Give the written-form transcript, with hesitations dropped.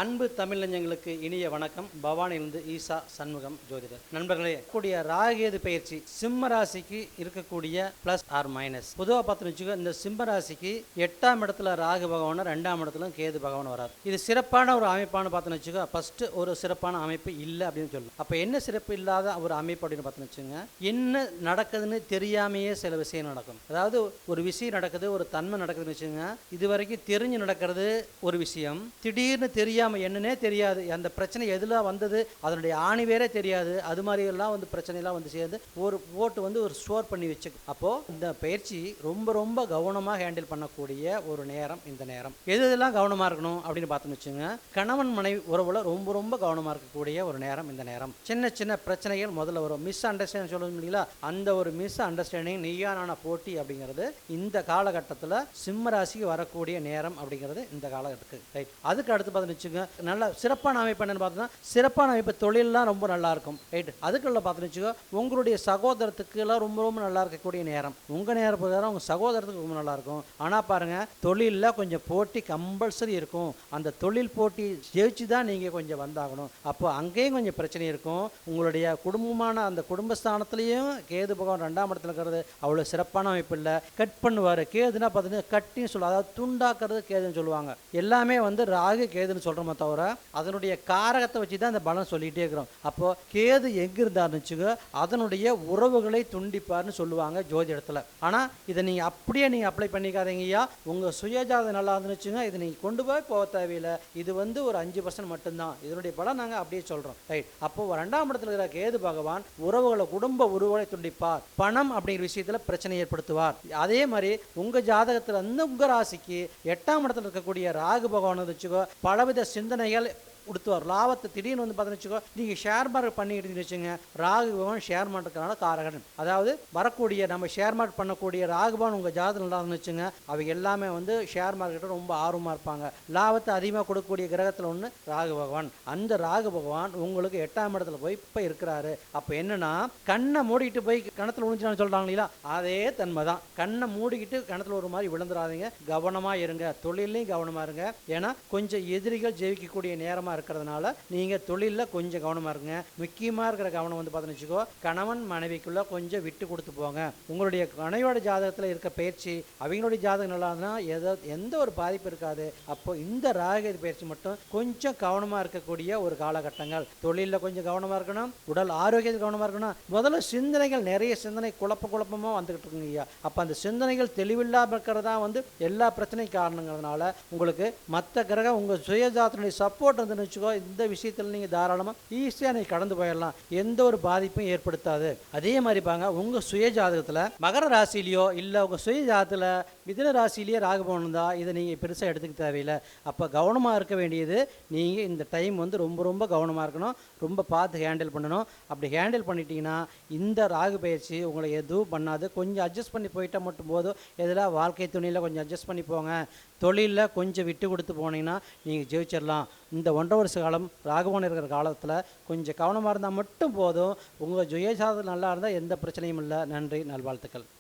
அன்பு தமிழஞ்சங்களுக்கு இனிய வணக்கம். பவானியிலிருந்து ஈசா சண்முகம் ஜோதிடர். நண்பர்களே, கூடிய ராகேது பயிற்சி சிம்ம ராசிக்கு இருக்கக்கூடிய பிளஸ் ஆர் மைனஸ். பொதுவாக பார்த்துன்னு இந்த சிம்ம ராசிக்கு 8ஆம் இடத்துல ராகு பகவான், 2ஆம் இடத்துல கேது பகவான் வராது. இது சிறப்பான ஒரு அமைப்பான பார்த்துன்னு வச்சுக்கோ. ஃபர்ஸ்ட் ஒரு சிறப்பான அமைப்பு இல்லை அப்படின்னு சொல்லலாம். அப்போ என்ன சிறப்பு இல்லாத ஒரு அமைப்பு அப்படின்னு பார்த்துன்னு வச்சுங்க, என்ன நடக்குதுன்னு தெரியாமையே சில விஷயம் நடக்கும். அதாவது ஒரு விஷயம் நடக்குது, ஒரு தன்மை நடக்குதுன்னு வச்சுங்க, இது வரைக்கும் தெரிஞ்சு நடக்கிறது ஒரு விஷயம், திடீர்னு தெரியாம என்னன்னே தெரியாது, அந்த பிரச்சனை எதுல வந்தது அதனுடைய ஆணி வேறே தெரியாது, அது மாதிரி எல்லாம் வந்து பிரச்சனை எல்லாம் வந்து சேர்ந்து ஒரு போட்டு வந்து ஒரு ஸ்டோர் பண்ணி வச்சுக்கும். அப்போ இந்த பயிற்சி ரொம்ப ரொம்ப கவனமா ஹேண்டில் பண்ணக்கூடிய ஒரு நேரம். இந்த நேரம் எதெல்லாம் கவனமா இருக்கணும் அப்படின்னு பார்த்தோம்னு வச்சுங்க, கணவன் மனைவி உறவுல ரொம்ப ரொம்ப கவனமா இருக்கக்கூடிய ஒரு நேரம். இந்த நேரம் சின்ன சின்ன பிரச்சனைகள் முதல்ல வரும். மிஸ் அண்டர்ஸ்டாண்டிங் சொல்ல முடியல, அந்த ஒரு மிஸ் அண்டர்ஸ்டாண்டிங் நீயானான போட்டி அப்படிங்கிறது இந்த காலகட்டத்தில் சிம்ம ராசிக்கு வரக்கூடிய நேரம் அப்படிங்கிறது இந்த காலகட்டத்துக்கு. ரைட். அதுக்கு அடுத்து பார்த்து நல்ல சிறப்பான அமைப்பு என்னன்னு பார்த்தோம்னா, சிறப்பான அமைப்பு தொழிலெலாம் ரொம்ப நல்லா இருக்கும். ரைட். அதுக்குள்ள பார்த்துன்னு வச்சுக்கோ, உங்களுடைய சகோதரத்துக்கு எல்லாம் ரொம்ப ரொம்ப நல்லா இருக்கக்கூடிய நேரம். உங்க நேரம் பிரகாரம் உங்க சகோதரத்துக்கு ரொம்ப நல்லா இருக்கும். ஆனா பாருங்க, தொழிலில் கொஞ்சம் போட்டி கம்பல்சரி இருக்கும். அந்த தொழில் போட்டி ஜெயிச்சு தான் நீங்க கொஞ்சம் வந்தாகணும். அப்போ அங்கேயும் கொஞ்சம் பிரச்சனை இருக்கும். உங்களுடைய குடும்பமான அந்த குடும்பஸ்தானத்திலையும் கேது பகவான் 2ஆம் இடத்துல இருக்கிறது அவ்வளோ சிறப்பான அமைப்பு இல்லை. கட் பண்ணுவார். கேதுன்னா பார்த்தீங்கன்னா கட்டின்னு சொல்லுவாங்க, அதாவது துண்டாக்குறது கேதுன்னு சொல்லுவாங்க. எல்லாமே வந்து ராகு கேதுன்னு சொல்கிறோமே தவிர அதனுடைய காரகத்தை வச்சு தான் அந்த பலன் சொல்லிகிட்டே இருக்கிறோம். அப்போ கேது எங்கே இருந்தாருன்னு வச்சுக்கோ, அதனுடைய உறவுகளை துண்டிப்பார்னு சொல்லுவாங்க ஜோதிடத்தில். ஆனால் இதை நீங்கள் அப்படியே நீங்கள் அப்ளை பண்ணிக்காதீங்கய்யா. உங்கள் சுயஜாதகம் நல்லா இருந்துன்னு வச்சுங்க, இதை நீங்கள் கொண்டு போக தேவையில்லை. இது வந்து ஒரு 5% மட்டும்தான். இதனுடைய பலன் நாங்கள் அப்படியே சொல்கிறோம். ரைட். அப்போ 2ஆம் இடத்துல இருக்கிற கேது பகவான் உறவுகளை, குடும்ப உறவுகளை துண்டிப்பார். பணம் அப்படிங்கிற விஷயத்தில் பிரச்சனை ஏற்படுத்துவார். அதே மாதிரி உங்கள் ஜாதகத்தில் உங்கள் ராசிக்கு 8ஆம் இடத்துல இருக்கக்கூடிய ராகு பகவான் வச்சுக்கோ, பலவித சிந்தனைகள் கொடுத்துவார். லாபத்தை திடீர்னு வந்து பார்த்தீங்கன்னு வச்சுக்கோ, நீங்கள் ஷேர் மார்க்கெட் பண்ணிக்கிட்டு வச்சுங்க, ராகுபவன் ஷேர் மார்க்கெட்டுனால காரகன். அதாவது வரக்கூடிய நம்ம ஷேர் மார்க்கெட் பண்ணக்கூடிய ராகுபவன் உங்கள் ஜாதகம் நல்லா வச்சுங்க, அவங்க எல்லாமே வந்து ஷேர் மார்க்கெட்டை ரொம்ப ஆர்வமாக இருப்பாங்க. லாபத்தை அதிகமாக கொடுக்கக்கூடிய கிரகத்தில் ஒன்று ராகு பகவான். அந்த ராகு பகவான் உங்களுக்கு 8ஆம் இடத்துல போய் இப்போ இருக்கிறாரு. அப்போ என்னன்னா, கண்ணை மூடிக்கிட்டு போய் கணத்தில் விழுந்துச்சான்னு சொல்கிறாங்க இல்லையா, அதே தன்மை தான். கண்ணை மூடிக்கிட்டு கணத்தில் ஒரு மாதிரி விழுந்துடாதீங்க, கவனமாக இருங்க. தொழிலையும் கவனமாக இருங்க. ஏன்னா கொஞ்சம் எதிரிகள் ஜெயிக்கக்கூடிய நேரமாக இருக்கிறதுனால நீங்க தொழிலில் கொஞ்சம் கவனமா இருங்க. முக்கியமா இருக்கிற கவனம் வந்து பார்த்தீங்கன்னு வச்சுக்கோ, கணவன் மனைவிக்குள்ள கொஞ்சம் விட்டு கொடுத்து போங்க. உங்களுடைய கணவனோட ஜாதகத்தில் இருக்க பயிற்சி அவங்களுடைய ஜாதகம் நல்லா இருந்தால் எந்த ஒரு பாதிப்பு இருக்காது. அப்போ இந்த ராகேது பயிற்சி மட்டும் கொஞ்சம் கவனமா இருக்கக்கூடிய ஒரு காலகட்டங்கள். தொழிலில் கொஞ்சம் கவனமா இருக்கணும், உடல் ஆரோக்கியத்தில் கவனமா இருக்கணும். முதல்ல சிந்தனைகள், நிறைய சிந்தனை குழப்பமா வந்துகிட்டு இருக்குங்க ஐயா. அப்போ அந்த சிந்தனைகள் தெளிவில்லாமல் இருக்கிறதா வந்து எல்லா பிரச்சனைக்கும் காரணங்கிறதுனால உங்களுக்கு மற்ற கிரகம் உங்க சுயஜாதனுடைய சப்போர்ட் வந்து வச்சுக்கோ, இந்த விஷயத்தில் நீங்கள் தாராளமாக ஈஸியாக நீங்கள் கடந்து போயிடலாம். எந்த ஒரு பாதிப்பும் ஏற்படுத்தாது. அதே மாதிரி பாங்க, உங்கள் சுய ஜாதகத்தில் மகர ராசிலேயோ இல்லை உங்கள் சுய ஜாதகத்தில் மிதுன ராசிலேயே ராகு போகணுந்தா இதை நீங்கள் பெருசாக எடுத்துக்க தேவையில்லை. அப்போ கவனமாக இருக்க வேண்டியது நீங்கள் இந்த டைம் வந்து ரொம்ப ரொம்ப கவனமாக இருக்கணும். ரொம்ப பார்த்து ஹேண்டில் பண்ணணும். அப்படி ஹேண்டில் பண்ணிட்டீங்கன்னா இந்த ராகு பயிற்சி உங்களை எதுவும் பண்ணாது. கொஞ்சம் அட்ஜஸ்ட் பண்ணி போயிட்டால் மட்டும் போதும். எதில் வாழ்க்கை துணியில் கொஞ்சம் அட்ஜஸ்ட் பண்ணி போங்க. தொழிலில் கொஞ்சம் விட்டு கொடுத்து போனீங்கன்னா நீங்கள் ஜெயிச்சிடலாம். இந்த 1.5 வருஷ காலம் ராகுபவன் இருக்கிற காலத்தில் கொஞ்சம் கவனமாக இருந்தால் மட்டும் போதும். உங்கள் சுயஜாதகம் நல்லா இருந்தால் எந்த பிரச்சனையும் இல்லை. நன்றி, நல்வாழ்த்துக்கள்.